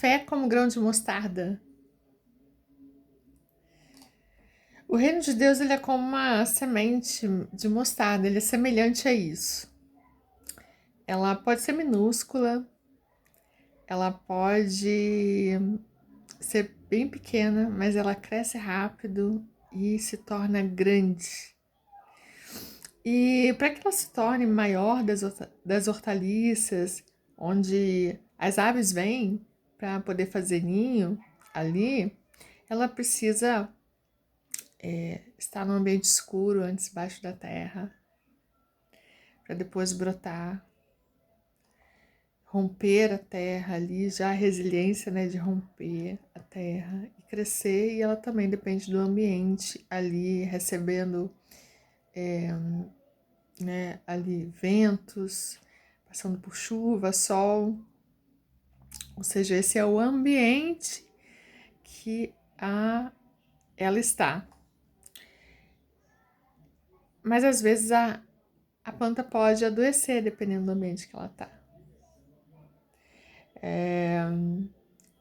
fé como grão de mostarda. O reino de Deus ele é como uma semente de mostarda, ele é semelhante a isso. Ela pode ser minúscula, ela pode ser bem pequena, mas ela cresce rápido e se torna grande. E para que ela se torne maior das hortaliças, onde as aves vêm para poder fazer ninho ali, ela precisa estar num ambiente escuro antes debaixo da terra, para depois brotar, romper a terra ali, já a resiliência, né, de romper a terra e crescer. E ela também depende do ambiente ali, recebendo né, ali ventos, passando por chuva, sol. Ou seja, esse é o ambiente que ela está. Mas às vezes a planta pode adoecer dependendo do ambiente que ela está.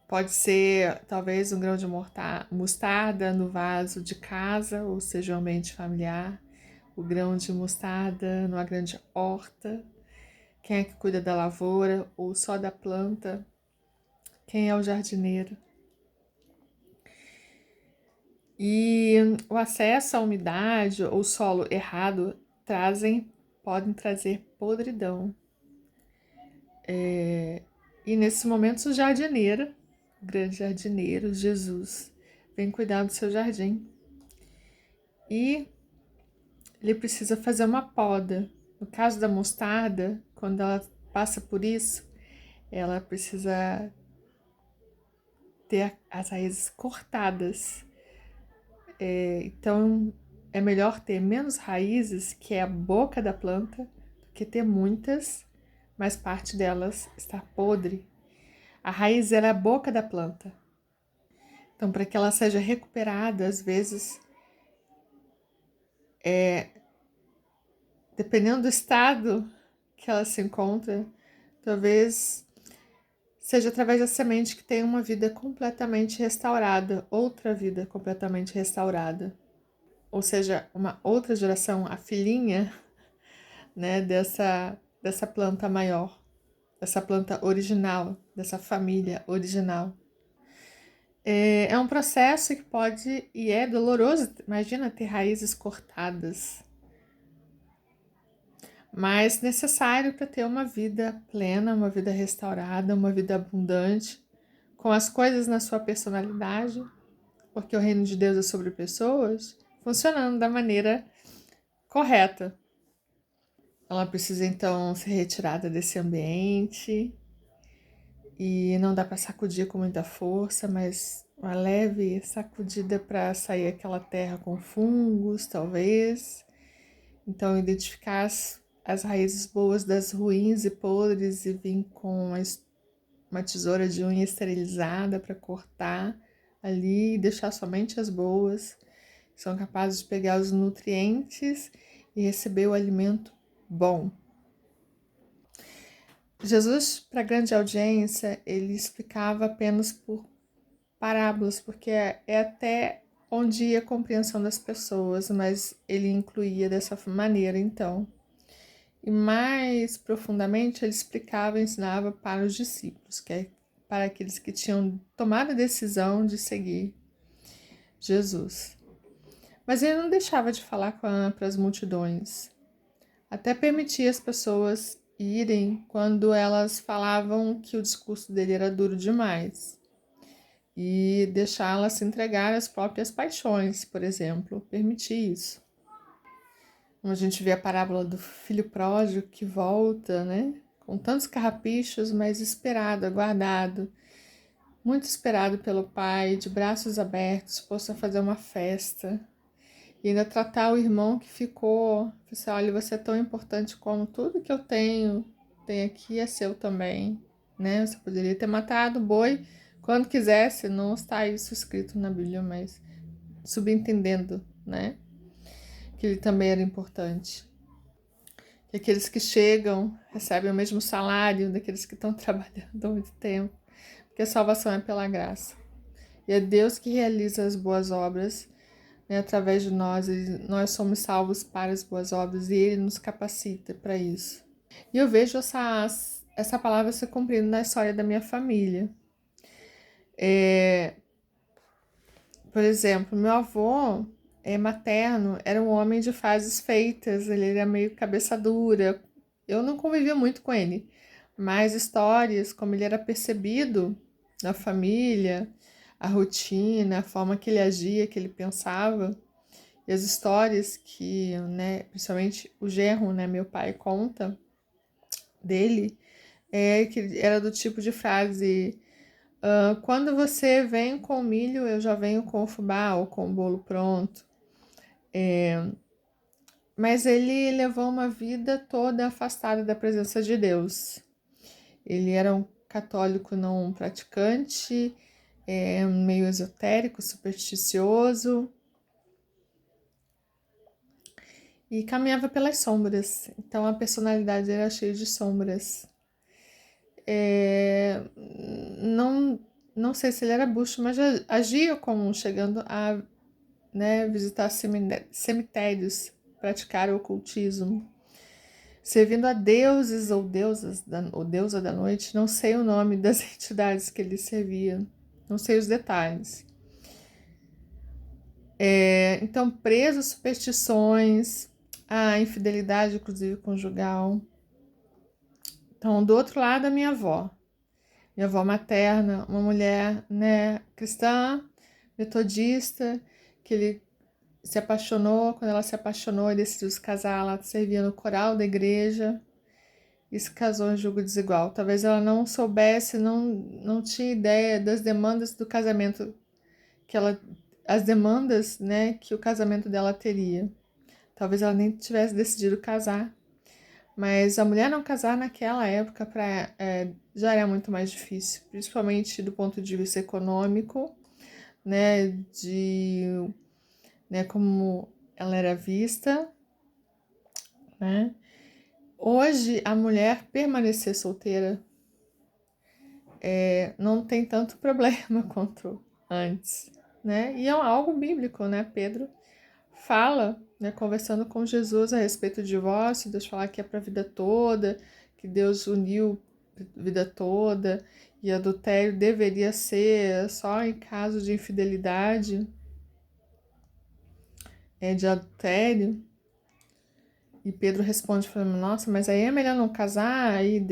Pode ser talvez um grão de mostarda no vaso de casa, ou seja, um ambiente familiar. O grão de mostarda numa grande horta. Quem é que cuida da lavoura ou só da planta? Quem é o jardineiro? E o acesso à umidade ou solo errado podem trazer podridão. E nesses momentos o jardineiro, o grande jardineiro, Jesus, vem cuidar do seu jardim. E ele precisa fazer uma poda. No caso da mostarda, quando ela passa por isso, ela precisa ter as raízes cortadas. Então é melhor ter menos raízes, que é a boca da planta, do que ter muitas, mas parte delas está podre. A raiz ela é a boca da planta. Então, para que ela seja recuperada, às vezes, dependendo do estado que ela se encontra, talvez seja através da semente que tem uma vida completamente restaurada, outra vida completamente restaurada. Ou seja, uma outra geração, a filhinha, né, dessa planta maior, dessa planta original, dessa família original. É um processo que pode e é doloroso. Imagina ter raízes cortadas, mas necessário para ter uma vida plena, uma vida restaurada, uma vida abundante, com as coisas na sua personalidade, porque o reino de Deus é sobre pessoas, funcionando da maneira correta. Ela precisa então ser retirada desse ambiente e não dá para sacudir com muita força, mas uma leve sacudida para sair aquela terra com fungos, talvez. Então, identificar as raízes boas das ruins e podres e vir com uma tesoura de unha esterilizada para cortar ali e deixar somente as boas, que são capazes de pegar os nutrientes e receber o alimento bom. Jesus, para grande audiência, ele explicava apenas por parábolas, porque é até onde ia a compreensão das pessoas, mas ele incluía dessa maneira, então. E mais profundamente, ele explicava e ensinava para os discípulos, que é para aqueles que tinham tomado a decisão de seguir Jesus. Mas ele não deixava de falar para as multidões, até permitia as pessoas irem quando elas falavam que o discurso dele era duro demais e deixá-las se entregar às próprias paixões, por exemplo, permitir isso. Como a gente vê a parábola do filho pródigo que volta, né, com tantos carrapichos, mas esperado, aguardado, muito esperado pelo pai, de braços abertos, disposto a fazer uma festa. E ainda tratar o irmão que ficou, assim, olha, você é tão importante como tudo que eu tenho aqui é seu também, né? Você poderia ter matado o boi quando quisesse, não está isso escrito na Bíblia, mas subentendendo, né? Que ele também era importante. Que aqueles que chegam recebem o mesmo salário daqueles que estão trabalhando há muito tempo. que a salvação é pela graça. E é Deus que realiza as boas obras, né, através de nós. Nós somos salvos para as boas obras e Ele nos capacita para isso. E eu vejo essa palavra se cumprindo na história da minha família. Por exemplo, meu avô materno era um homem de fases feitas, ele era meio cabeça dura. Eu não convivia muito com ele, mas histórias, como ele era percebido na família, a rotina, a forma que ele agia, que ele pensava, e as histórias que, né, principalmente o genro, né, meu pai conta dele, que ele era do tipo de frase: quando você vem com o milho, eu já venho com o fubá ou com o bolo pronto. Mas ele levou uma vida toda afastada da presença de Deus. Ele era um católico não praticante, meio esotérico, supersticioso, e caminhava pelas sombras. Então a personalidade era cheia de sombras. Não sei se ele era bucho, mas agia como chegando a, né, visitar cemitérios, praticar o ocultismo, servindo a deuses ou deusas ou deusa da noite. Não sei o nome das entidades que ele servia, não sei os detalhes. Então, preso a superstições, a infidelidade, inclusive conjugal. Então, do outro lado, a minha avó materna, uma mulher, né, cristã, metodista, que ele se apaixonou. Quando ela se apaixonou e decidiu se casar, ela servia no coral da igreja e se casou em julgo desigual. Talvez ela não soubesse, não tinha ideia das demandas do casamento, as demandas, né, que o casamento dela teria. Talvez ela nem tivesse decidido casar. Mas a mulher não casar naquela época já era muito mais difícil, principalmente do ponto de vista econômico, né, né, como ela era vista, né. Hoje, a mulher permanecer solteira não tem tanto problema quanto antes, né, e é algo bíblico, né. Pedro fala, né, conversando com Jesus a respeito do divórcio, Deus falar que é para a vida toda, que Deus uniu a vida toda, e adultério deveria ser só em caso de infidelidade, de adultério. E Pedro responde falando: nossa, mas aí é melhor não casar? Aí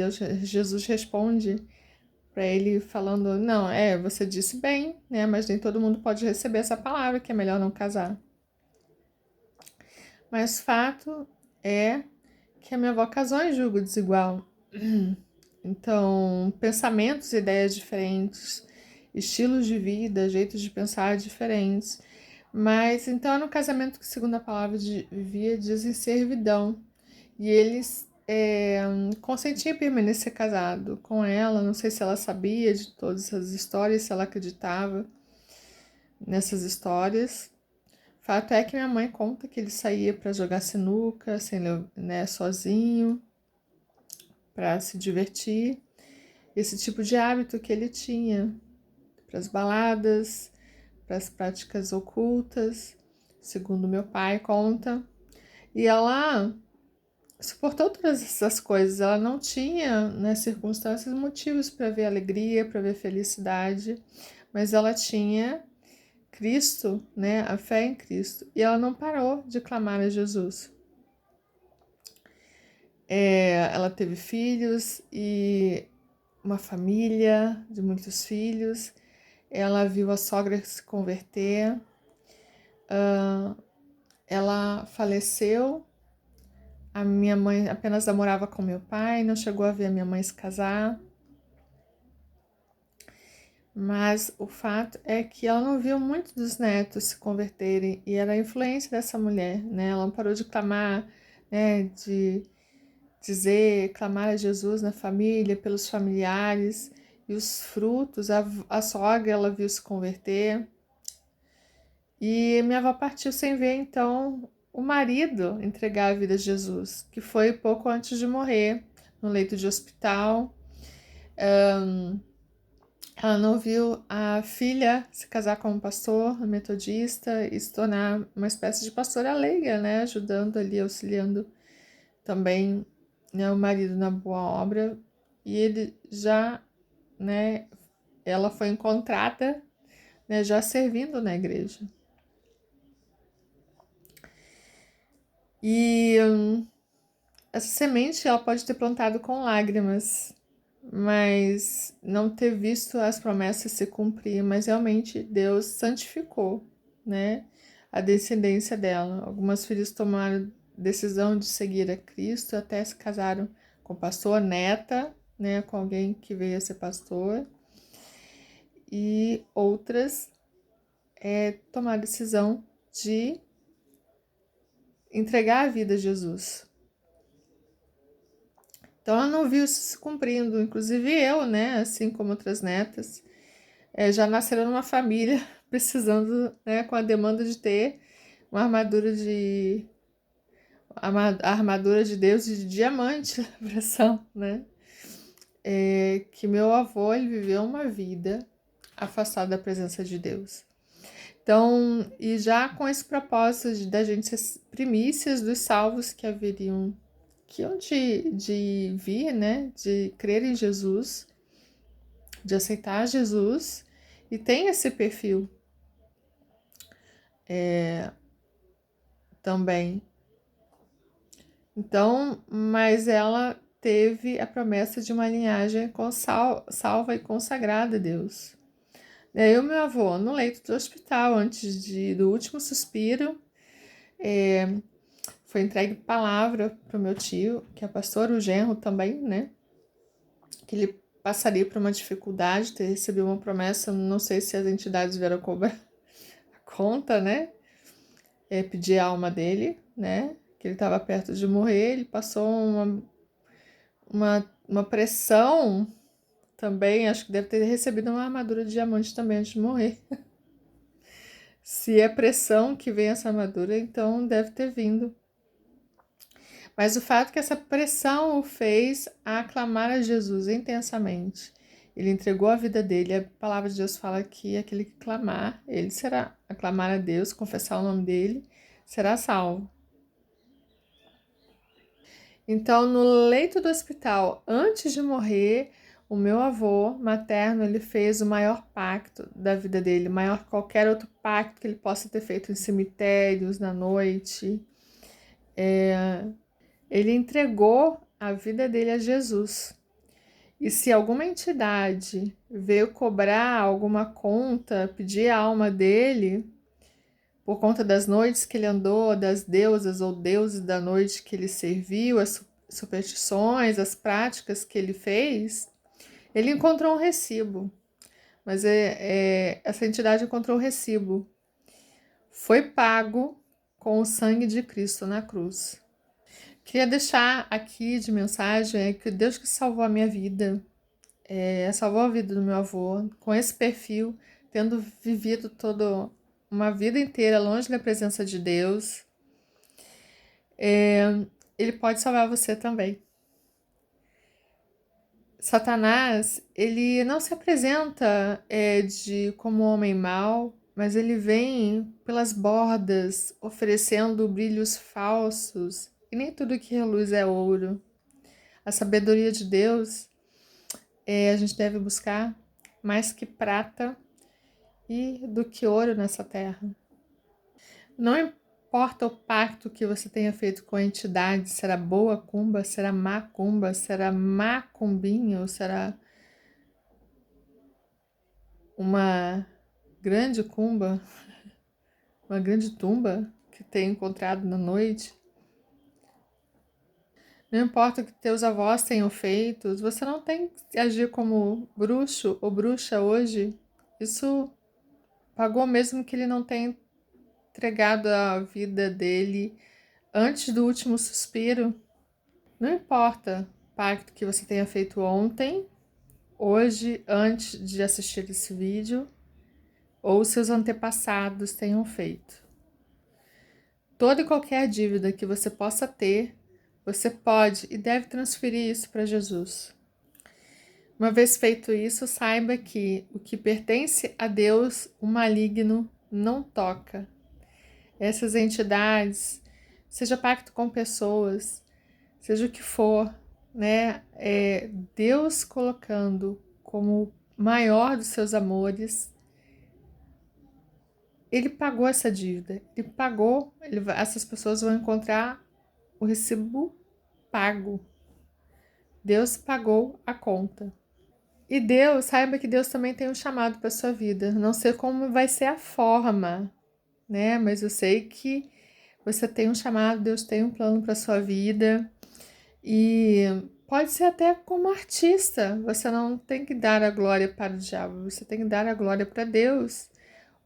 Jesus responde para ele falando: não, você disse bem, né, mas nem todo mundo pode receber essa palavra, que é melhor não casar. Mas fato é que a minha avó casou em julgo desigual. Então, pensamentos, ideias diferentes, estilos de vida, jeitos de pensar diferentes. Mas então era um casamento que, segundo a palavra vivia, diz em servidão. E eles consentiam em permanecer casado com ela. Não sei se ela sabia de todas essas histórias, se ela acreditava nessas histórias. Fato é que minha mãe conta que ele saía para jogar sinuca, né, sozinho, para se divertir. Esse tipo de hábito que ele tinha para as baladas, para as práticas ocultas, segundo meu pai conta. E ela suportou todas essas coisas. Ela não tinha, nas circunstâncias, motivos para ver alegria, para ver felicidade, mas ela tinha Cristo, né, a fé em Cristo, e ela não parou de clamar a Jesus. Ela teve filhos e uma família de muitos filhos. Ela viu a sogra se converter. Ela faleceu. A minha mãe apenas namorava com meu pai, não chegou a ver a minha mãe se casar. Mas o fato é que ela não viu muitos dos netos se converterem, e era a influência dessa mulher, né? Ela não parou de clamar, né? De clamar a Jesus na família, pelos familiares, e os frutos, a sogra ela viu se converter. E minha avó partiu sem ver, então, o marido entregar a vida a Jesus, que foi pouco antes de morrer, no leito de hospital. Ela não viu a filha se casar com um pastor metodista e se tornar uma espécie de pastora leiga, né? Ajudando ali, auxiliando também, né, o marido na boa obra. E ele já, né? Ela foi encontrada, né, já servindo na igreja. E essa semente ela pode ter plantado com lágrimas, mas não ter visto as promessas se cumprir, mas realmente Deus santificou, né, a descendência dela. Algumas filhas tomaram decisão de seguir a Cristo, até se casaram com pastor, neta, né, com alguém que veio a ser pastor, e outras tomaram a decisão de entregar a vida a Jesus. Então ela não viu isso se cumprindo, inclusive eu, né, assim como outras netas, já nasceram numa família precisando, né, com a demanda de ter uma armadura de a armadura de Deus de diamante, pressão, né? Que meu avô ele viveu uma vida afastado da presença de Deus. Então, e já com esse propósito da gente ser primícias dos salvos que haveriam, que iam de vir, né, de crer em Jesus, de aceitar Jesus, e tem esse perfil também. Então, mas ela teve a promessa de uma linhagem salva e consagrada a Deus. E aí o meu avô, no leito do hospital, antes do último suspiro, foi entregue palavra para o meu tio, que é pastor, o genro também, né? Que ele passaria por uma dificuldade, ter recebido uma promessa, não sei se as entidades vieram cobrar a conta, né? Pedir a alma dele, né? Que ele estava perto de morrer, ele passou uma pressão também, acho que deve ter recebido uma armadura de diamante também antes de morrer. Se é pressão que vem essa armadura, então deve ter vindo. Mas o fato é que essa pressão o fez aclamar a Jesus intensamente. Ele entregou a vida dele. A palavra de Deus fala que aquele que clamar, ele será. Aclamar a Deus, confessar o nome dele, será salvo. Então, no leito do hospital, antes de morrer, o meu avô materno, ele fez o maior pacto da vida dele, maior que qualquer outro pacto que ele possa ter feito em cemitérios, na noite. Ele entregou a vida dele a Jesus. E se alguma entidade veio cobrar alguma conta, pedir a alma dele, por conta das noites que ele andou, das deusas ou deuses da noite que ele serviu, as superstições, as práticas que ele fez, ele encontrou um recibo. Mas essa entidade encontrou o recibo. Foi pago com o sangue de Cristo na cruz. Queria deixar aqui de mensagem que Deus que salvou a minha vida, salvou a vida do meu avô, com esse perfil, tendo vivido toda uma vida inteira longe da presença de Deus, ele pode salvar você também. Satanás, ele não se apresenta como homem mau, mas ele vem pelas bordas, oferecendo brilhos falsos, e nem tudo que reluz é ouro. A sabedoria de Deus, a gente deve buscar mais que prata e do que ouro nessa terra. Não importa o pacto que você tenha feito com a entidade, será boa cumba, será macumbinha ou será uma grande cumba, uma grande tumba que tenha encontrado na noite. Não importa o que teus avós tenham feito, você não tem que agir como bruxo ou bruxa hoje. Isso pagou mesmo que ele não tenha entregado a vida dele antes do último suspiro. Não importa o pacto que você tenha feito ontem, hoje, antes de assistir esse vídeo, ou seus antepassados tenham feito. Toda e qualquer dívida que você possa ter, você pode e deve transferir isso para Jesus. Uma vez feito isso, saiba que o que pertence a Deus, o maligno não toca. Essas entidades, seja pacto com pessoas, seja o que for, né? Deus colocando como maior dos seus amores, ele pagou essa dívida, ele pagou, essas pessoas vão encontrar o recibo pago. Deus pagou a conta. E Deus, saiba que Deus também tem um chamado para sua vida. Não sei como vai ser a forma, né? Mas eu sei que você tem um chamado, Deus tem um plano para sua vida. E pode ser até como artista. Você não tem que dar a glória para o diabo, você tem que dar a glória para Deus.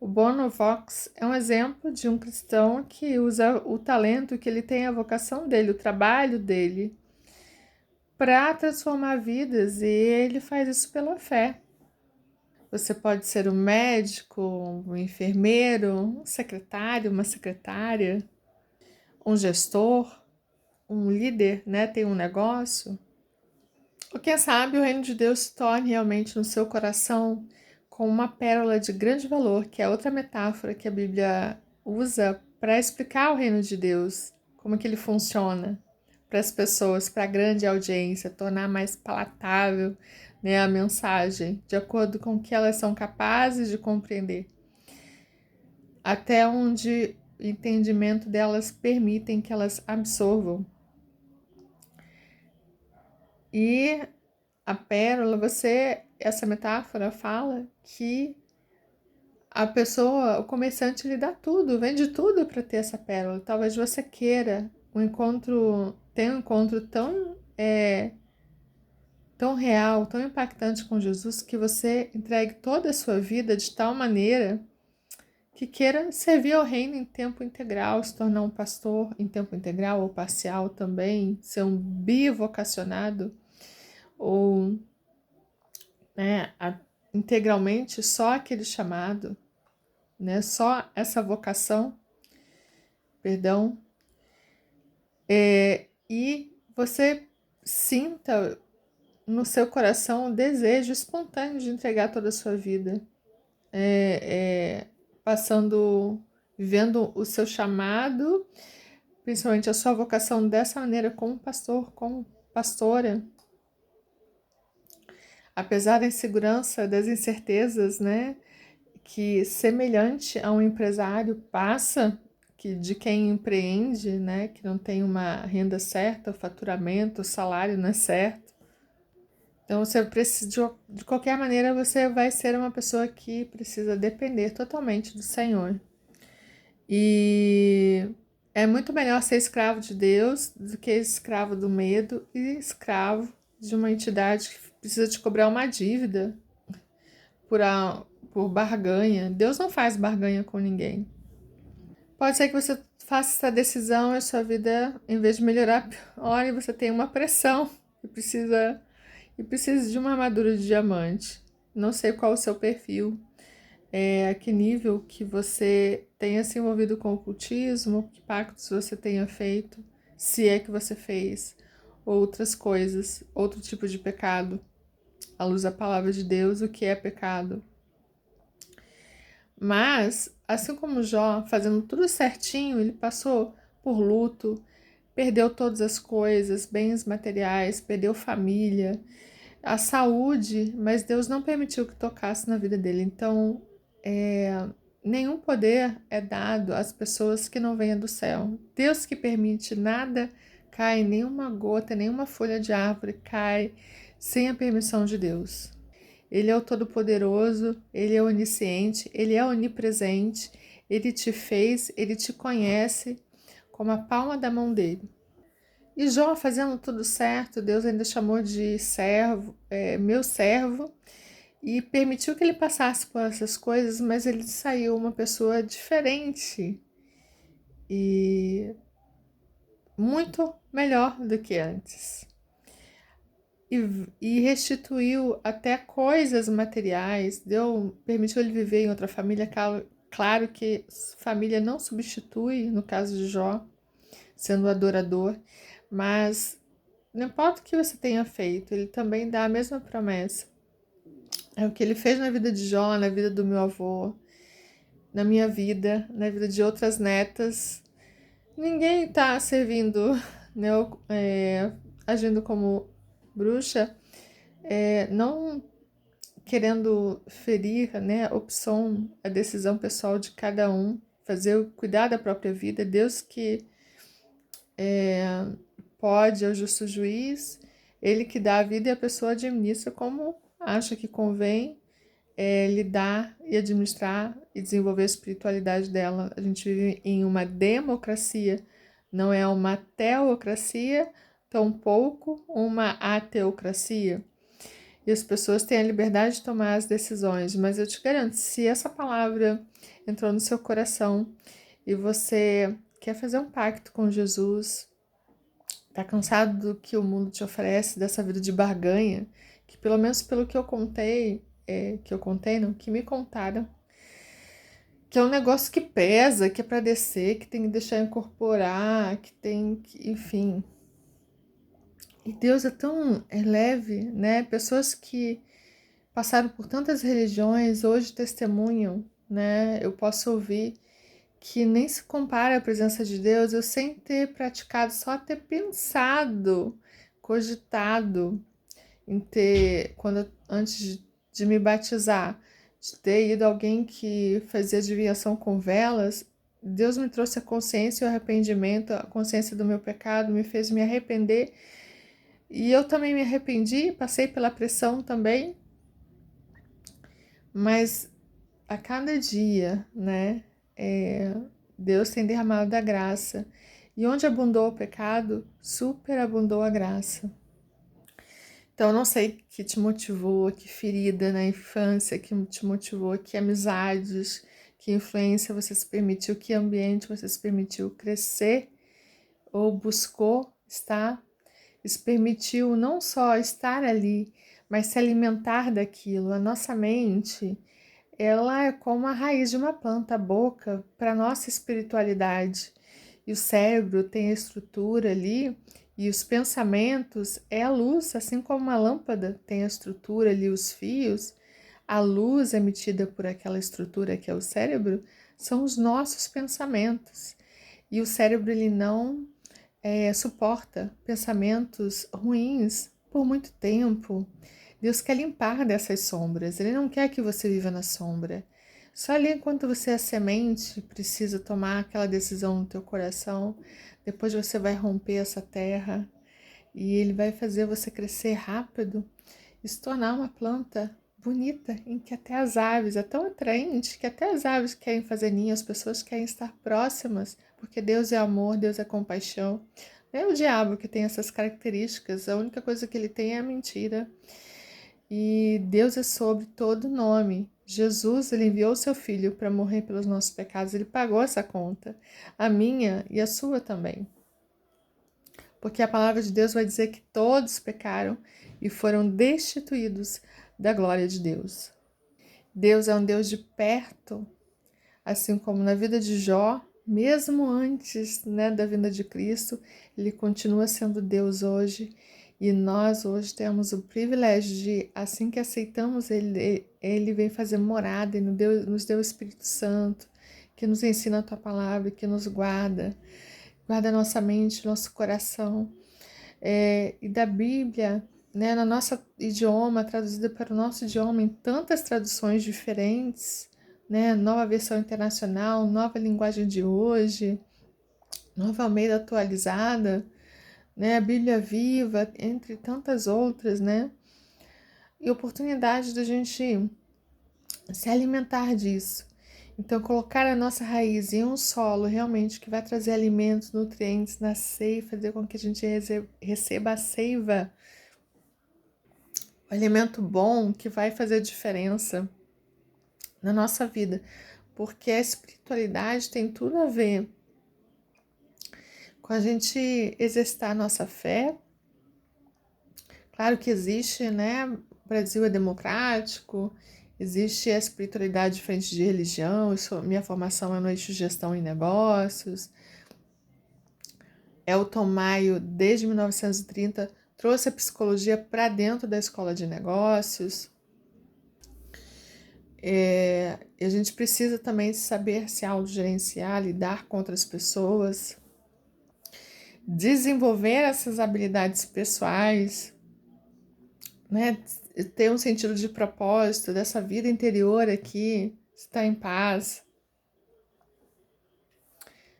O Bono Vox é um exemplo de um cristão que usa o talento que ele tem, a vocação dele, o trabalho dele, para transformar vidas, e ele faz isso pela fé. Você pode ser um médico, um enfermeiro, um secretário, uma secretária, um gestor, um líder, né? Tem um negócio. Ou quem sabe o reino de Deus se torne realmente no seu coração com uma pérola de grande valor, que é outra metáfora que a Bíblia usa para explicar o reino de Deus, como que ele funciona para as pessoas, para a grande audiência, tornar mais palatável, né, a mensagem, de acordo com o que elas são capazes de compreender, até onde o entendimento delas permitem que elas absorvam. E a pérola, essa metáfora fala que a pessoa, o comerciante, lhe dá tudo, vende tudo para ter essa pérola. Talvez você queira ter um encontro tão real, tão impactante com Jesus, que você entregue toda a sua vida de tal maneira que queira servir ao reino em tempo integral, se tornar um pastor em tempo integral ou parcial também, ser um bivocacionado, ou, né, integralmente só aquele chamado, né, só essa vocação, perdão, e você sinta no seu coração o desejo espontâneo de entregar toda a sua vida, vivendo o seu chamado, principalmente a sua vocação dessa maneira, como pastor, como pastora, apesar da insegurança, das incertezas, né, que semelhante a um empresário passa, de quem empreende, né, que não tem uma renda certa, o faturamento, o salário não é certo. Então, você precisa, de qualquer maneira, você vai ser uma pessoa que precisa depender totalmente do Senhor. E é muito melhor ser escravo de Deus do que escravo do medo e escravo de uma entidade que precisa te cobrar uma dívida por barganha. Deus não faz barganha com ninguém. Pode ser que você faça essa decisão e a sua vida, em vez de melhorar, piora, e você tem uma pressão e precisa de uma armadura de diamante. Não sei qual o seu perfil, a que nível que você tenha se envolvido com o ocultismo, que pactos você tenha feito, se é que você fez outras coisas, outro tipo de pecado, à luz da palavra de Deus, o que é pecado. Mas, assim como Jó, fazendo tudo certinho, ele passou por luto, perdeu todas as coisas, bens materiais, perdeu família, a saúde, mas Deus não permitiu que tocasse na vida dele. Então, nenhum poder é dado às pessoas que não venham do céu. Deus que permite, nada cai, nenhuma gota, nenhuma folha de árvore cai sem a permissão de Deus. Ele é o Todo-Poderoso, Ele é onisciente, Ele é onipresente, Ele te fez, Ele te conhece como a palma da mão dele. E Jó, fazendo tudo certo, Deus ainda chamou de servo, meu servo, e permitiu que ele passasse por essas coisas, mas ele saiu uma pessoa diferente e muito melhor do que antes. E restituiu até coisas materiais, permitiu ele viver em outra família. Claro que família não substitui, no caso de Jó, sendo adorador, mas Não importa o que você tenha feito, ele também dá a mesma promessa. É o que ele fez na vida de Jó, na vida do meu avô, na minha vida, na vida de outras netas. Ninguém está servindo, né, agindo como bruxa, não querendo ferir, né, a opção, a decisão pessoal de cada um, cuidar da própria vida. Deus que pode, é o justo juiz, ele que dá a vida e a pessoa administra como acha que convém lidar e administrar e desenvolver a espiritualidade dela. A gente vive em uma democracia, não é uma teocracia, tampouco uma ateocracia. E as pessoas têm a liberdade de tomar as decisões, mas eu te garanto, se essa palavra entrou no seu coração e você quer fazer um pacto com Jesus, tá cansado do que o mundo te oferece, dessa vida de barganha, que pelo menos pelo que eu contei, que me contaram, que é um negócio que pesa, que é para descer, que tem que deixar incorporar, que tem que, enfim. E Deus é tão leve, né? Pessoas que passaram por tantas religiões hoje testemunham, né? Eu posso ouvir que nem se compara à presença de Deus, eu sem ter praticado, só ter pensado, cogitado em ter, antes de me batizar, de ter ido alguém que fazia adivinhação com velas, Deus me trouxe a consciência e o arrependimento, a consciência do meu pecado, me fez me arrepender. E eu também me arrependi, passei pela pressão também, mas a cada dia, né, Deus tem derramado da graça. E onde abundou o pecado, superabundou a graça. Então, eu não sei o que te motivou, que ferida na infância, que te motivou, que amizades, que influência você se permitiu, que ambiente você se permitiu crescer ou buscou estar, se permitiu não só estar ali, mas se alimentar daquilo. A nossa mente, ela é como a raiz de uma planta, a boca, para a nossa espiritualidade. E o cérebro tem a estrutura ali, e os pensamentos é a luz, assim como uma lâmpada tem a estrutura ali, os fios, a luz emitida por aquela estrutura que é o cérebro, são os nossos pensamentos. E o cérebro, ele não suporta pensamentos ruins por muito tempo. Deus quer limpar dessas sombras, Ele não quer que você viva na sombra. Só ali enquanto você é semente, precisa tomar aquela decisão no teu coração, depois você vai romper essa terra e Ele vai fazer você crescer rápido e se tornar uma planta bonita, em que até as aves, é tão atraente que até as aves querem fazer ninho, as pessoas querem estar próximas, porque Deus é amor, Deus é compaixão. Não é o diabo que tem essas características, a única coisa que ele tem é a mentira. E Deus é sobre todo nome. Jesus, ele enviou seu filho para morrer pelos nossos pecados, ele pagou essa conta, a minha e a sua também. Porque a palavra de Deus vai dizer que todos pecaram e foram destituídos da glória de Deus. Deus é um Deus de perto, assim como na vida de Jó, mesmo antes, né, da vinda de Cristo, ele continua sendo Deus hoje. E nós hoje temos o privilégio de, assim que aceitamos ele vem fazer morada e nos deu o Espírito Santo, que nos ensina a tua palavra, que nos guarda nossa mente, nosso coração. E da Bíblia, né, no nosso idioma, traduzida para o nosso idioma em tantas traduções diferentes, né, nova versão internacional, nova linguagem de hoje, nova Almeida atualizada, né, a Bíblia viva, entre tantas outras, né, e oportunidade da gente se alimentar disso. Então, colocar a nossa raiz em um solo realmente que vai trazer alimentos, nutrientes, nascer e fazer com que a gente receba a seiva, o alimento bom que vai fazer diferença na nossa vida, porque a espiritualidade tem tudo a ver com a gente exercitar a nossa fé. Claro que existe, né? O Brasil é democrático, existe a espiritualidade diferente de religião. Minha formação é no eixo gestão e negócios. Elton Maio, desde 1930, trouxe a psicologia para dentro da escola de negócios. E a gente precisa também saber se autogerenciar, lidar com outras pessoas, desenvolver essas habilidades pessoais, né? Ter um sentido de propósito dessa vida interior aqui, estar em paz.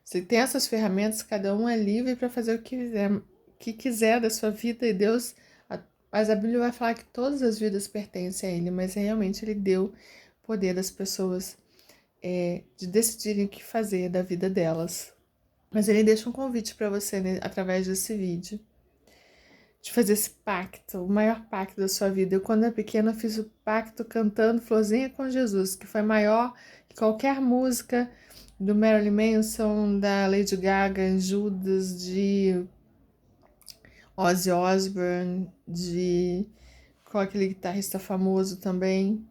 Se tem essas ferramentas, cada um é livre para fazer que quiser da sua vida, e Deus, mas a Bíblia vai falar que todas as vidas pertencem a Ele, mas realmente Ele deu poder das pessoas de decidirem o que fazer da vida delas. Mas Ele deixa um convite para você, né, através desse vídeo, de fazer esse pacto, o maior pacto da sua vida. Eu, quando era pequena, fiz o pacto cantando Florzinha com Jesus, que foi maior que qualquer música do Marilyn Manson, da Lady Gaga, Judas, de Ozzy Osbourne, de qual aquele guitarrista famoso também.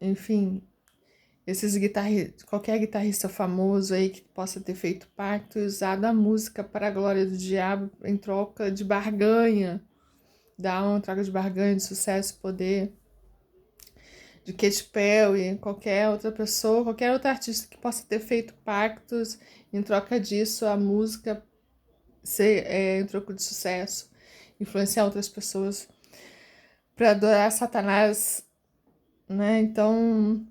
Enfim, qualquer guitarrista famoso aí que possa ter feito pacto e usado a música para a glória do diabo em troca de barganha, da alma, em troca de barganha, de sucesso, poder, de Katy Perry, qualquer outra pessoa, qualquer outro artista que possa ter feito pactos em troca disso, a música ser em troca de sucesso, influenciar outras pessoas para adorar Satanás, né? Então,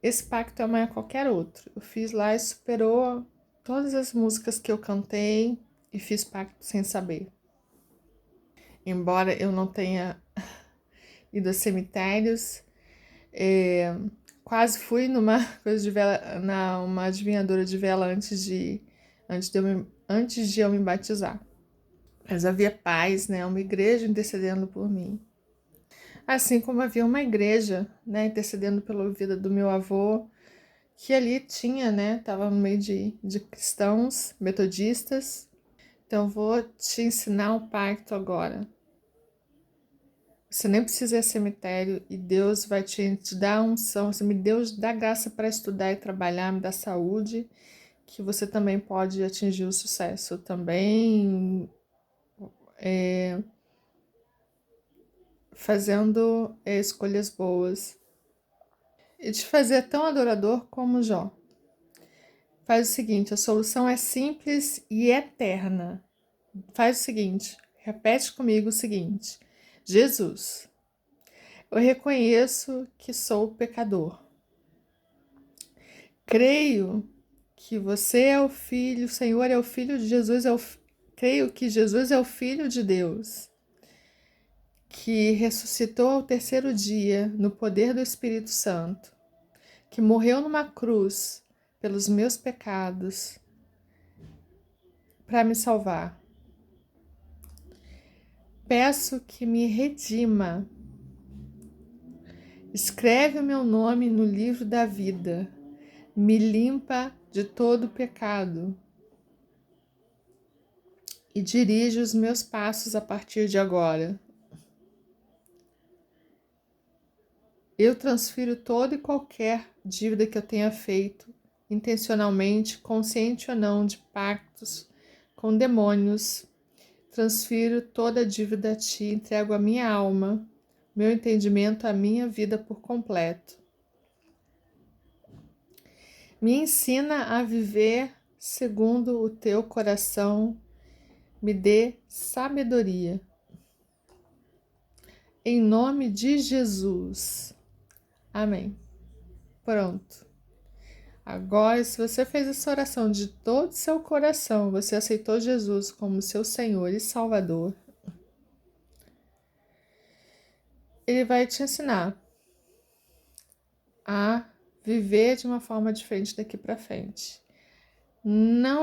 esse pacto é maior que qualquer outro. Eu fiz lá e superou todas as músicas que eu cantei e fiz pacto sem saber. Embora eu não tenha ido a cemitérios, quase fui numa coisa de vela, uma adivinhadora de vela antes de eu me batizar. Mas havia paz, né? Uma igreja intercedendo por mim. Assim como havia uma igreja, né, intercedendo pela vida do meu avô, que ali tinha, né, estava no meio de cristãos, metodistas. Então, vou te ensinar um pacto agora. Você nem precisa ir a cemitério e Deus vai te dar unção. Você me Deus dá graça para estudar e trabalhar, me dá saúde, que você também pode atingir o sucesso. Também fazendo escolhas boas. E te fazer tão adorador como Jó. Faz o seguinte, a solução é simples e eterna. Faz o seguinte, repete comigo o seguinte: Jesus, eu reconheço que sou pecador. Creio que você é o Filho, o Senhor é o Filho de Jesus, creio que Jesus é o Filho de Deus, que ressuscitou ao terceiro dia no poder do Espírito Santo, que morreu numa cruz pelos meus pecados para me salvar. Peço que me redima. Escreve o meu nome no livro da vida. Me limpa de todo pecado. E dirige os meus passos a partir de agora. Eu transfiro toda e qualquer dívida que eu tenha feito, intencionalmente, consciente ou não, de pactos com demônios. Transfiro toda a dívida a ti, entrego a minha alma, meu entendimento, a minha vida por completo. Me ensina a viver segundo o teu coração, me dê sabedoria. Em nome de Jesus. Amém. Pronto. Agora, se você fez essa oração de todo o seu coração, você aceitou Jesus como seu Senhor e Salvador, Ele vai te ensinar a viver de uma forma diferente daqui para frente. Não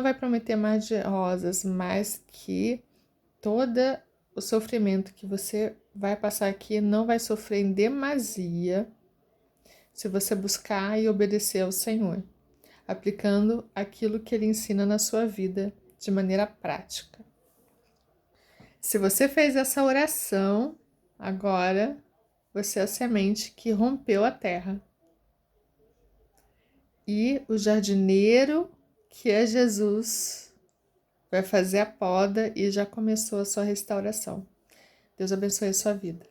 vai prometer mais de rosas, mas que todo o sofrimento que você vai passar aqui não vai sofrer em demasia se você buscar e obedecer ao Senhor, aplicando aquilo que Ele ensina na sua vida de maneira prática. Se você fez essa oração, agora você é a semente que rompeu a terra. E o jardineiro, que é Jesus, vai fazer a poda e já começou a sua restauração. Deus abençoe a sua vida.